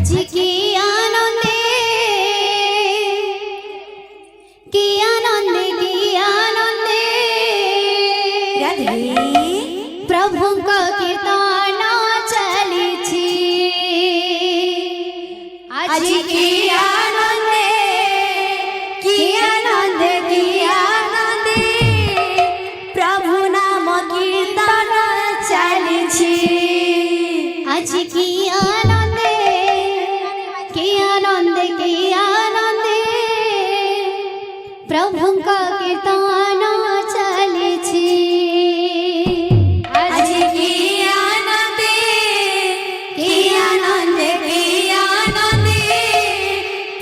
আজি কি আনন্দে কি আনন্দে কি আনন্দে রাধে প্রভুଙ୍କ কীর্তন চালিছি আজি কি আনন্দে কি আনন্দে কি আনন্দে প্রভু নাম কীর্তন চালিছি আজি কি আনন্দে কি আনন্দে কি আনন্দে প্রভুଙ୍କ কীর্তন চালিছি আজি কি আনন্দে কি আনন্দে কি আনন্দে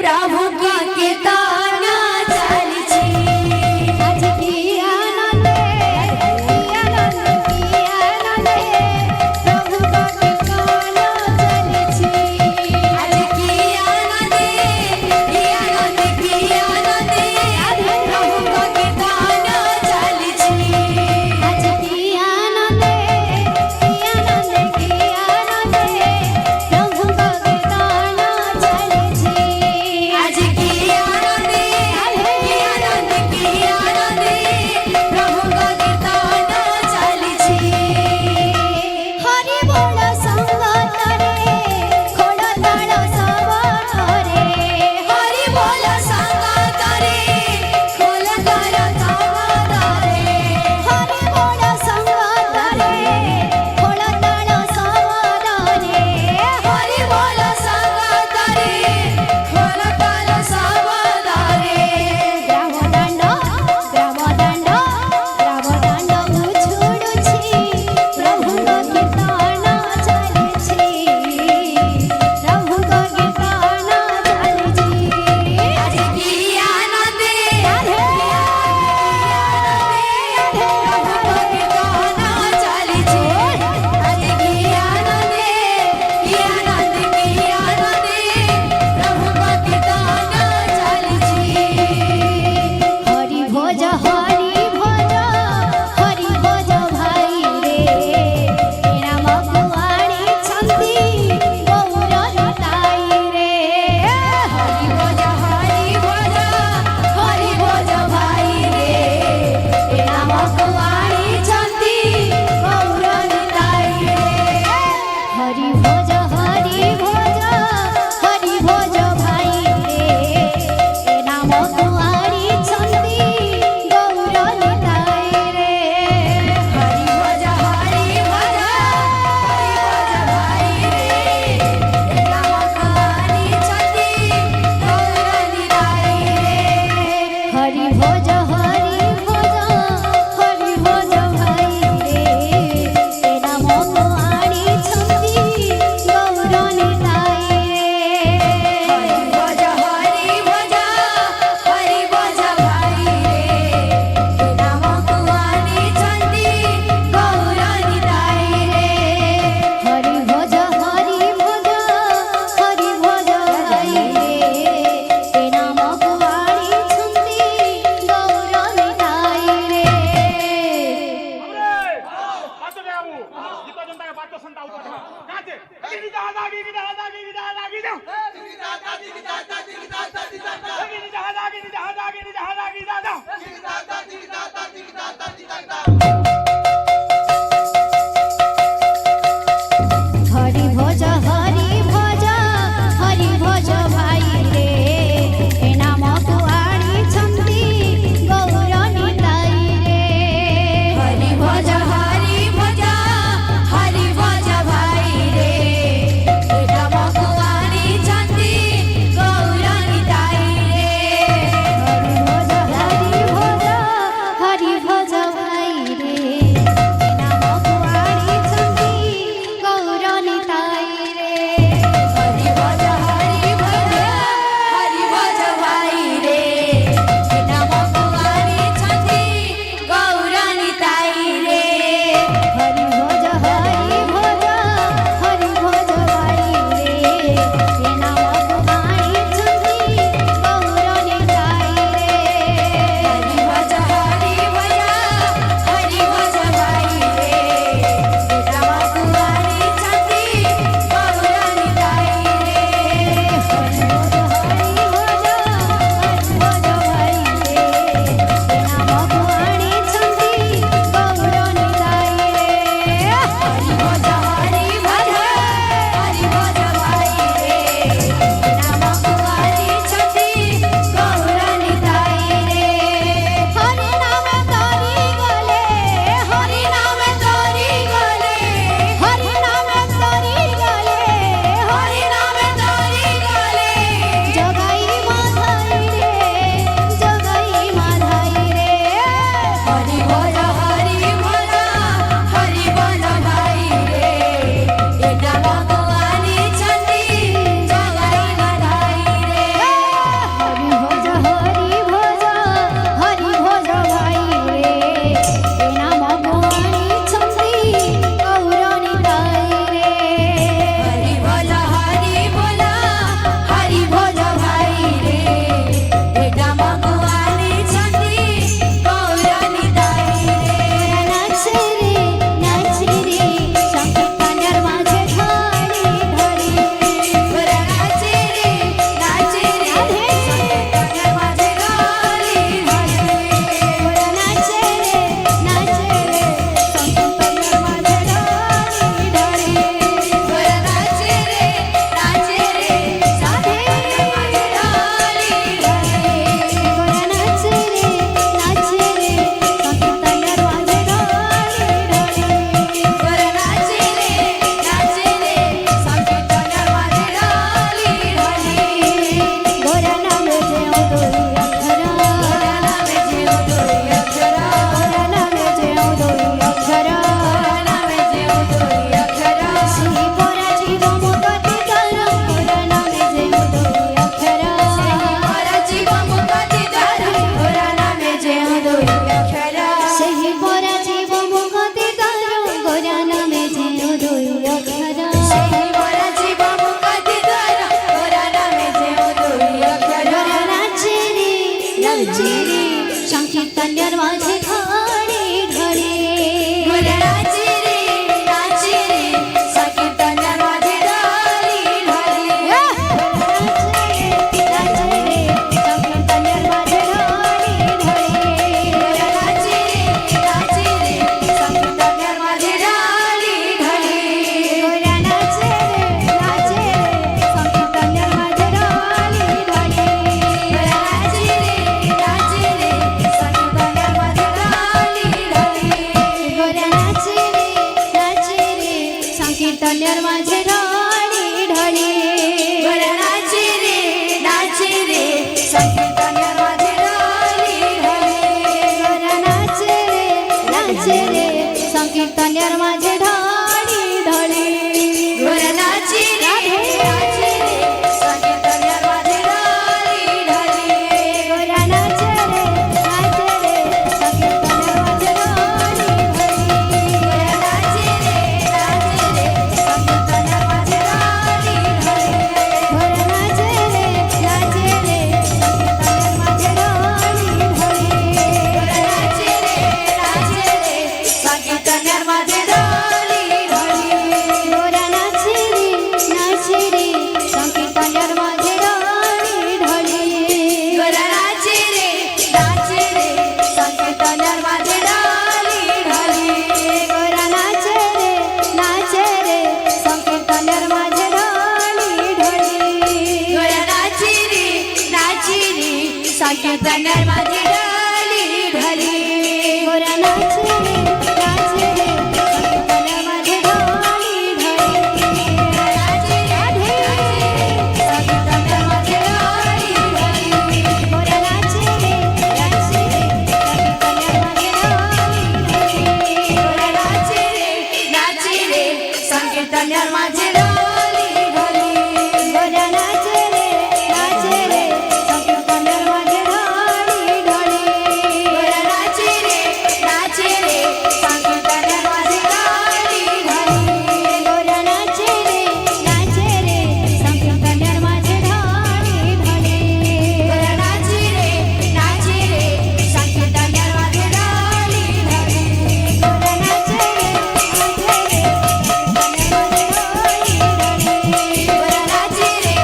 প্রভুଙ୍କ কীর্তন চালিছি আজি কি আনন্দে কি আনন্দে কি আনন্দে প্রভুଙ୍କ কীর্তন চালিছি আজি কি আনন্দে কি আনন্দে কি আনন্দে প্রভুଙ୍କ কীর্তন চালিছি আজি কি আনন্দে কি আনন্দে কি আনন্দে প্রভুଙ୍କ কীর্তন চালিছি আজি কি আনন্দে संकीर्तन माझे ढाळी ढाळी गोऱ्या नाचे रे संकीर्तन माझे ढाली ढाली संकीर्तन माझे ढाळी ढाळी गोऱ्या नाचे रे संकीर्तन माझे ढाली ढाली गोऱ्या नाचे संकीर्तन माझे ढाळी ढाळी गोऱ्या नाचे रे संकीर्तन माझे ढाली ढाली गोऱ्या नाचे रे संकीर्तन माझे ढाळी ढाळी गोऱ्या नाचे रे संकीर्तन माझे ढाली ढाली गोऱ्या नाचे रे संकीर्तन माझे ढाळी ढाळी गोऱ्या नाचे रे संकीर्तन माझे ढाली ढाली गोऱ्या नाचे रे संकीर्तन माझे ढाळी ढाळी गोऱ्या नाचे रे संकीर्तन माझे ढाली ढाली गोऱ्या नाचे रे संकीर्तन माझे ढाळी ढाळी गोऱ्या नाचे रे संकीर्तन माझे ढाली ढाली गोऱ्या नाचे रे संकीर्तन माझे ढाळी ढाळी गोऱ्या नाचे रे संकीर्तन माझे ढाली ढाली गोऱ्या नाचे रे संकीर्तन माझे ढाळी ढाळी गोऱ्या नाचे रे संकीर्तन माझे ढाली ढाली गोऱ्या नाचे रे संकीर्तन माझे ढाळी ढाळी संकीर्तन माझे ढाली ढाली गोऱ्या नाचे रे संकीर्तन माझे ढाळी ढाळी गोऱ्या नाचे रे संकीर्तन माझे ढाली ढाली गोऱ्या नाचे रे संकीर्तन माझे ढाळी ढाळी गोऱ्या नाचे रे संकीर्तन माझे ढाली ढाली गोऱ्या नाचे रे संकीर्तन माझे ढाळी ढाळी गोऱ्या नाचे रे संकीर्तन माझे ढाली ढाली गोऱ्या नाचे रे गोऱ्या नाचे रे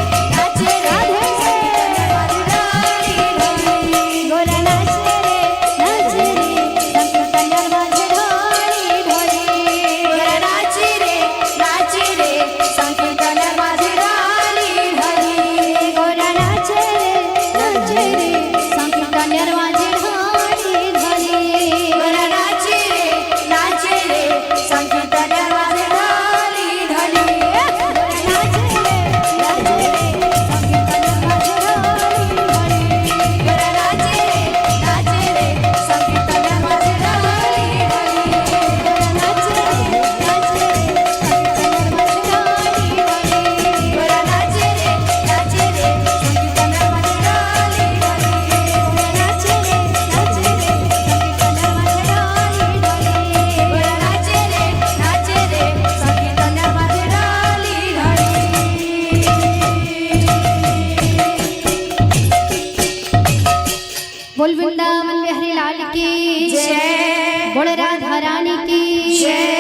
संकीर्तन माझे ढाली ढाली गोऱ्या नाचे रे संकीर्तन माझे ढाळी ढाळी गोऱ्या नाचे रे संकीर्तन माझे ढाली ढाली गोऱ्या नाचे रे संकीर्तन माझे ढाळी ढाळी गोऱ्या नाचे रे संकीर्तन माझे ढाली ढाली गोऱ्या नाचे रे संकीर्तन माझे ढाली ढाली गोऱ्या नाचे रे संकीर्तन माझे ढाली ढाली गोऱ्या नाचे रे संकीर्तन माझे ढाली ढाली बोल वृंदावन बिहारी लाल की जय बोल राधा रानी की जय